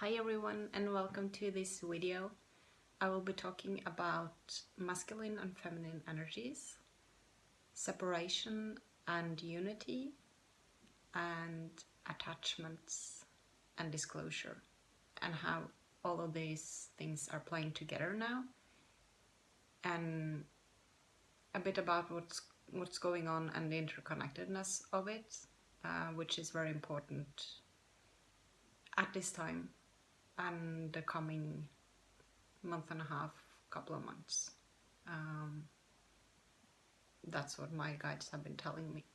Hi everyone and welcome to this video. I will be talking about masculine and feminine energies, separation and unity, and attachments and disclosure, and how all of these things are playing together now, and a bit about what's going on and the interconnectedness of it, which is very important at this time and the coming month and a half, couple of months. That's what my guides have been telling me.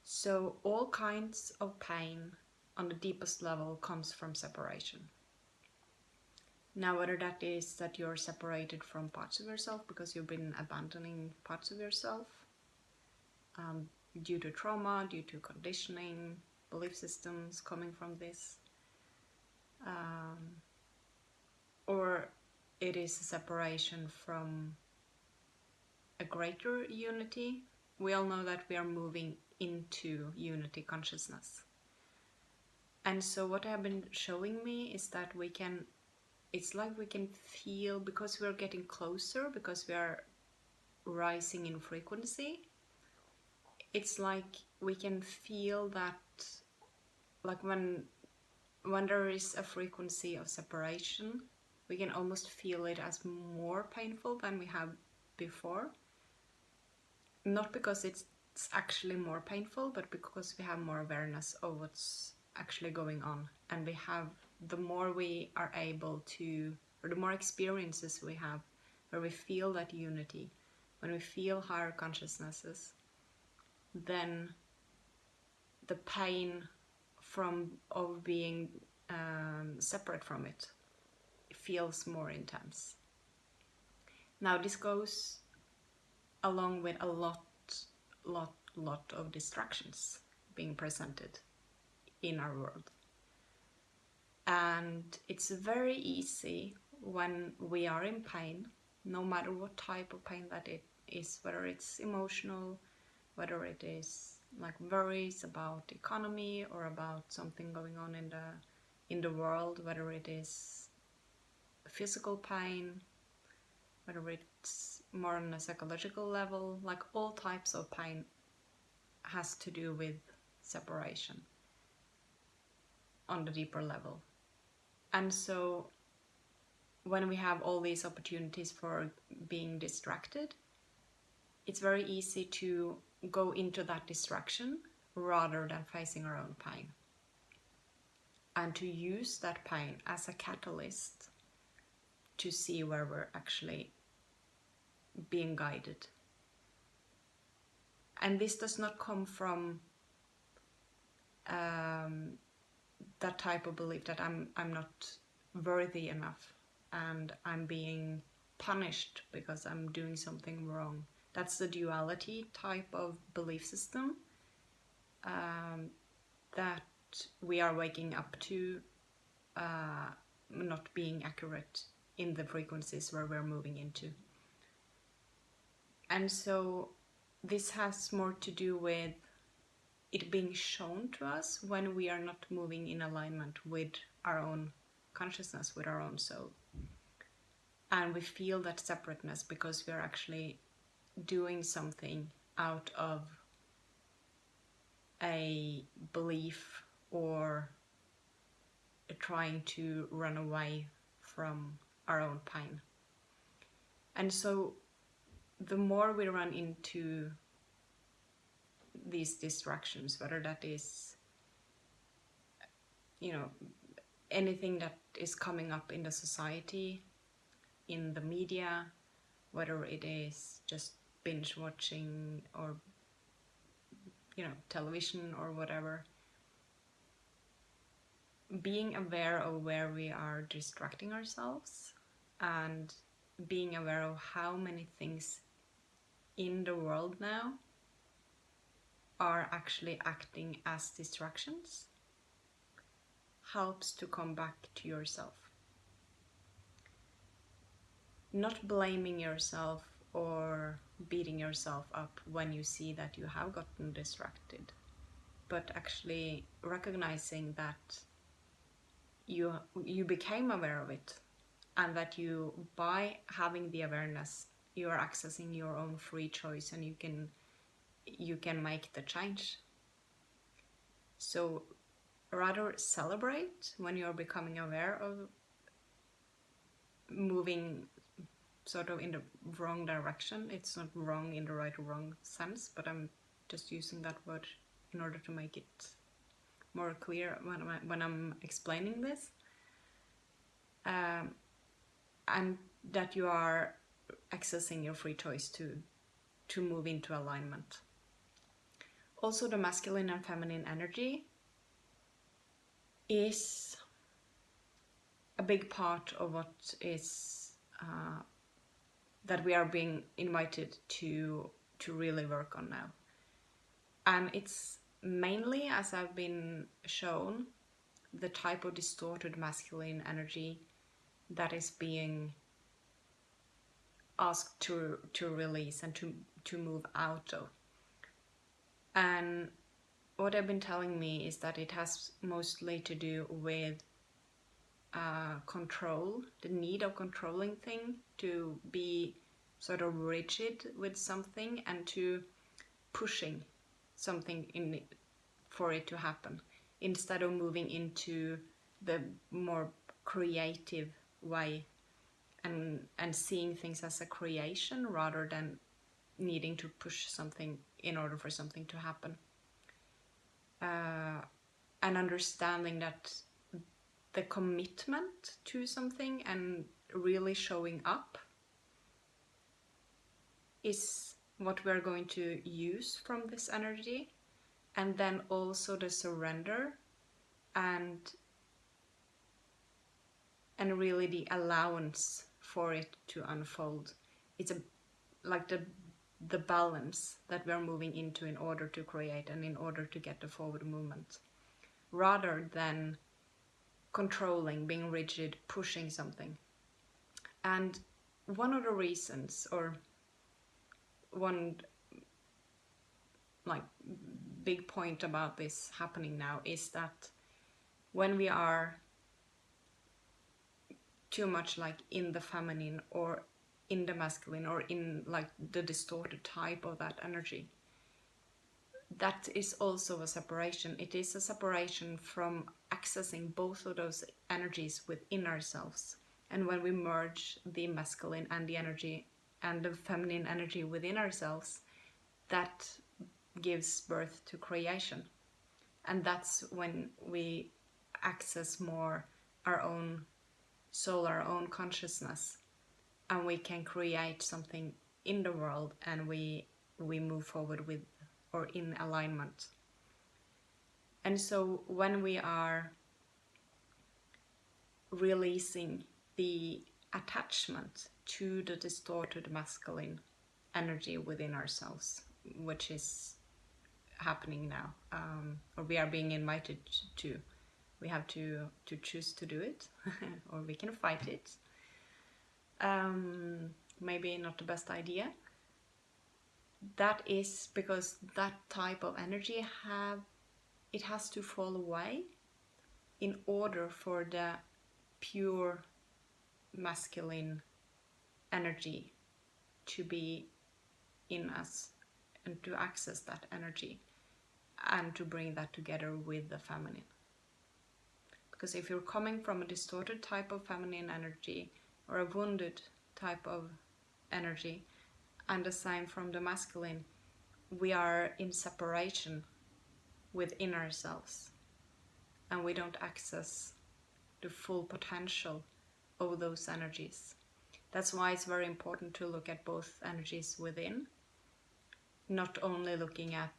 So all kinds of pain on the deepest level comes from separation. Now, whether that is that you're separated from parts of yourself because you've been abandoning parts of yourself due to trauma, due to conditioning, belief systems coming from this, or it is a separation from a greater unity. We all know that we are moving into unity consciousness. And so what have been showing me is that it's like we can feel, because we are getting closer, because we are rising in frequency, it's like we can feel that, like when there is a frequency of separation, we can almost feel it as more painful than we have before. Not because it's actually more painful, but because we have more awareness of what's actually going on. And the more we are able to, or the more experiences we have where we feel that unity, when we feel higher consciousnesses, then the pain of being separate from it feels more intense. Now this goes along with a lot of distractions being presented in our world. And it's very easy when we are in pain, no matter what type of pain that it is, whether it's emotional, whether it is like worries about the economy or about something going on in the world, whether it is physical pain, whether it's more on a psychological level, like all types of pain has to do with separation on the deeper level. And so when we have all these opportunities for being distracted, it's very easy to go into that distraction rather than facing our own pain, and to use that pain as a catalyst to see where we're actually being guided. And this does not come from that type of belief that I'm not worthy enough and I'm being punished because I'm doing something wrong. That's the duality type of belief system that we are waking up to, not being accurate in the frequencies where we're moving into. And so this has more to do with it being shown to us when we are not moving in alignment with our own consciousness, with our own soul. And we feel that separateness because we are actually doing something out of a belief or trying to run away from our own pain. And so the more we run into these distractions, whether that is, anything that is coming up in the society, in the media, whether it is just binge watching or television or whatever, being aware of where we are distracting ourselves and being aware of how many things in the world now are actually acting as distractions helps to come back to yourself. Not blaming yourself or beating yourself up when you see that you have gotten distracted, but actually recognizing that you became aware of it, and that you, by having the awareness, you are accessing your own free choice, and you can make the change. So rather celebrate when you're becoming aware of moving sort of in the wrong direction. It's not wrong in the right or wrong sense, but I'm just using that word in order to make it more clear when I'm explaining this. And that you are accessing your free choice to move into alignment. Also, the masculine and feminine energy is a big part of what is that we are being invited to really work on now. And it's mainly, as I've been shown, the type of distorted masculine energy that is being asked to release and to move out of. And what they've been telling me is that it has mostly to do with control, the need of controlling thing, to be sort of rigid with something and to pushing something in it for it to happen, instead of moving into the more creative way and seeing things as a creation rather than needing to push something in order for something to happen. And understanding that the commitment to something and really showing up is what we're going to use from this energy. And then also the surrender and really the allowance for it to unfold. It's like the balance that we're moving into in order to create and in order to get the forward movement, rather than controlling, being rigid, pushing something. And one of the reasons, or one like big point about this happening now, is that when we are too much like in the feminine or in the masculine or in like the distorted type of that energy, that is also a separation. It is a separation from accessing both of those energies within ourselves. And when we merge the masculine and the energy and the feminine energy within ourselves, that gives birth to creation. And that's when we access more our own soul, our own consciousness, and we can create something in the world, and we move forward with or in alignment. And so when we are releasing the attachment to the distorted masculine energy within ourselves, which is happening now, or we are being invited to, we have to choose to do it or we can fight it. Maybe not the best idea. That is because that type of energy it has to fall away in order for the pure masculine energy to be in us and to access that energy and to bring that together with the feminine. Because if you're coming from a distorted type of feminine energy or a wounded type of energy, and the same from the masculine, we are in separation within ourselves and we don't access the full potential of those energies. That's why it's very important to look at both energies within, not only looking at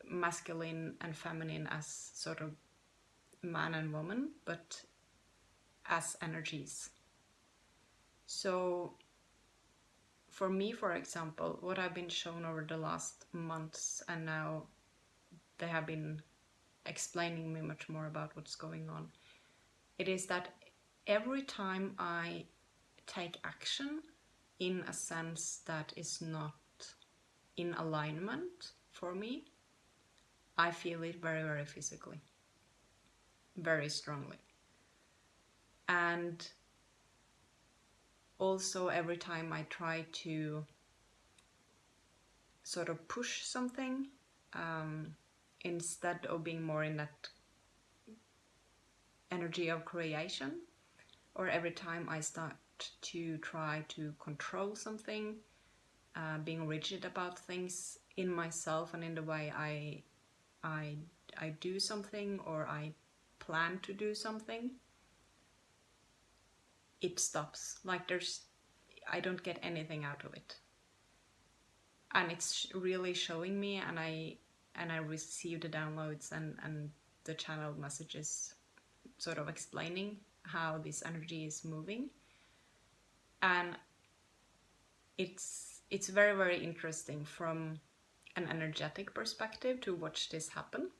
masculine and feminine as sort of man and woman, but as energies. So for me, for example, what I've been shown over the last months, and now they have been explaining me much more about what's going on, it is that every time I take action in a sense that is not in alignment for me, I feel it very, very physically, very strongly. And also every time I try to sort of push something, instead of being more in that energy of creation, or every time I start to try to control something, being rigid about things in myself and in the way I do something, or I plan to do something, it stops. Like I don't get anything out of it. And it's really showing me, and I receive the downloads and the channeled messages sort of explaining how this energy is moving. And it's very, very interesting from an energetic perspective to watch this happen.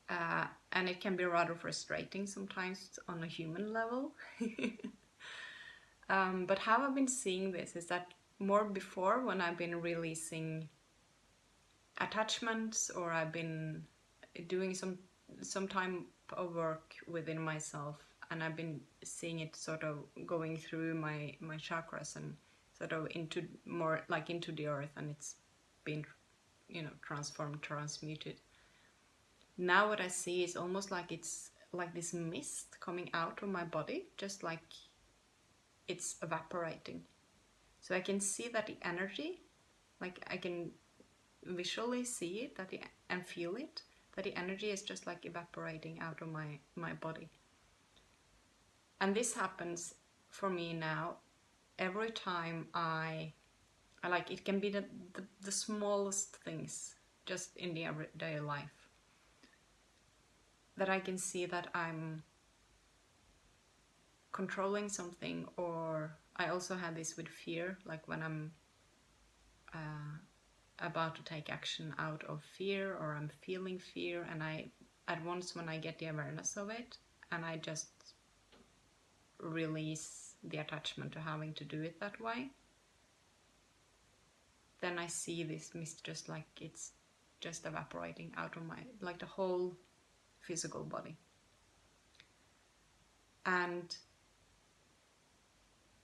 And it can be rather frustrating sometimes on a human level. But how I've been seeing this is that more before, when I've been releasing attachments, or I've been doing some time of work within myself, and I've been seeing it sort of going through my chakras and sort of into more like into the earth, and it's been, transformed, transmuted. Now what I see is almost like it's like this mist coming out of my body, just like it's evaporating. So I can see that the energy, like I can visually see it, and feel it, that the energy is just like evaporating out of my body. And this happens for me now every time I like, it can be the smallest things just in the everyday life, that I can see that I'm controlling something. Or I also had this with fear, like when I'm about to take action out of fear, or I'm feeling fear, and at once when I get the awareness of it, and I just release the attachment to having to do it that way, then I see this mist just like it's just evaporating out of like the whole physical body. And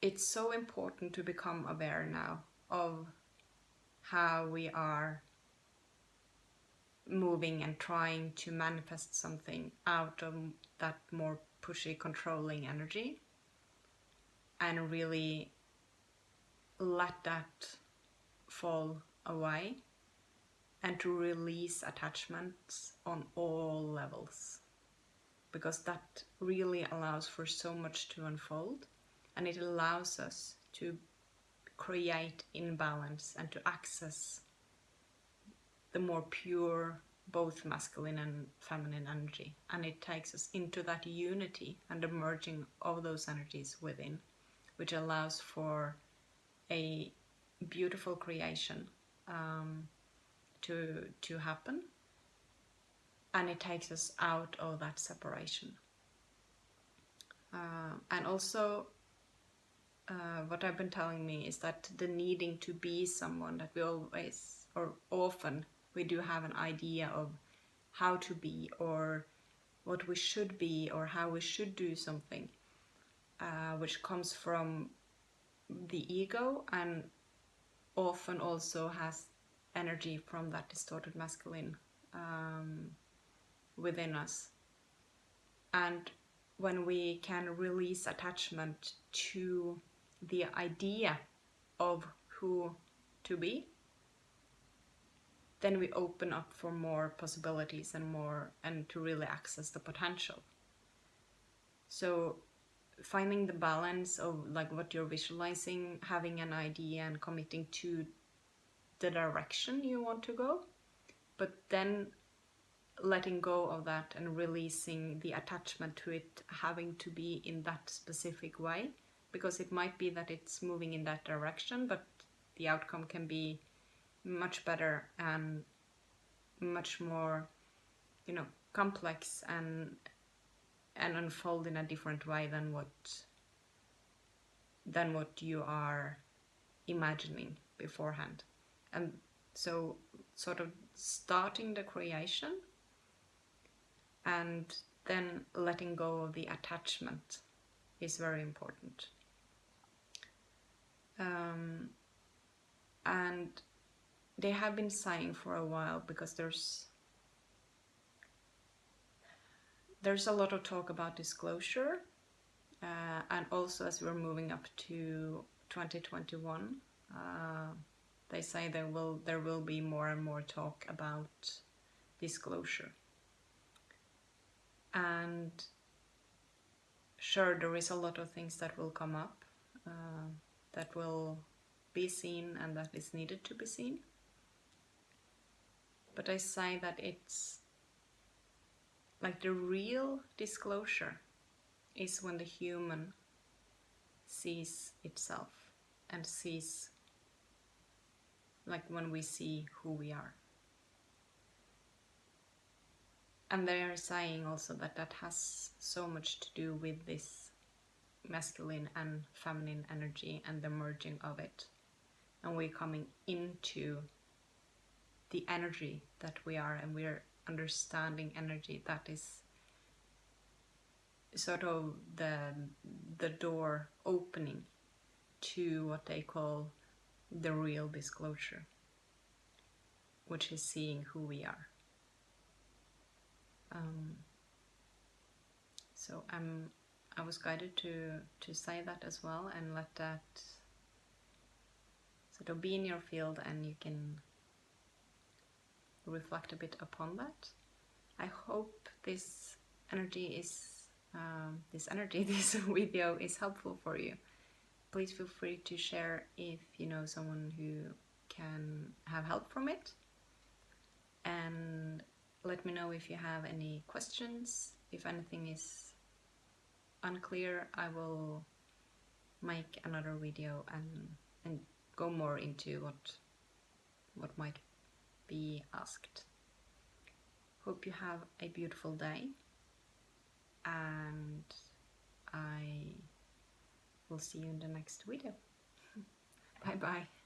it's so important to become aware now of how we are moving and trying to manifest something out of that more pushy, controlling energy, and really let that fall away, and to release attachments on all levels, because that really allows for so much to unfold, and it allows us to create imbalance and to access the more pure, both masculine and feminine energy. And it takes us into that unity and the merging of those energies within, which allows for a beautiful creation to happen. And it takes us out of that separation. And also, what I've been telling me is that the needing to be someone that we always, or often, we do have an idea of how to be, or what we should be, or how we should do something, which comes from the ego, and often also has energy from that distorted masculine within us. And when we can release attachment to the idea of who to be, then we open up for more possibilities and to really access the potential. So finding the balance of like what you're visualizing, having an idea and committing to the direction you want to go, but then letting go of that and releasing the attachment to it having to be in that specific way, because it might be that it's moving in that direction, but the outcome can be much better and much more, complex and unfold in a different way than what you are imagining beforehand. And so sort of starting the creation and then letting go of the attachment is very important. And they have been sighing for a while because there's a lot of talk about disclosure, and also as we're moving up to 2021, they say there will be more and more talk about disclosure. And sure, there is a lot of things that will come up, that will be seen and that is needed to be seen. But I say that it's like the real disclosure is when the human sees itself and sees, like when we see who we are. And they are saying also that that has so much to do with this masculine and feminine energy and the merging of it. And we're coming into the energy that we are, and we're understanding energy that is sort of the door opening to what they call the real disclosure, which is seeing who we are. So I was guided to say that as well, and let that sort of be in your field, and you can reflect a bit upon that. I hope this video is helpful for you. Please feel free to share if you know someone who can have help from it, and let me know if you have any questions. If anything is unclear, I will make another video and go more into what might be asked. Hope you have a beautiful day, and I will see you in the next video. Bye bye.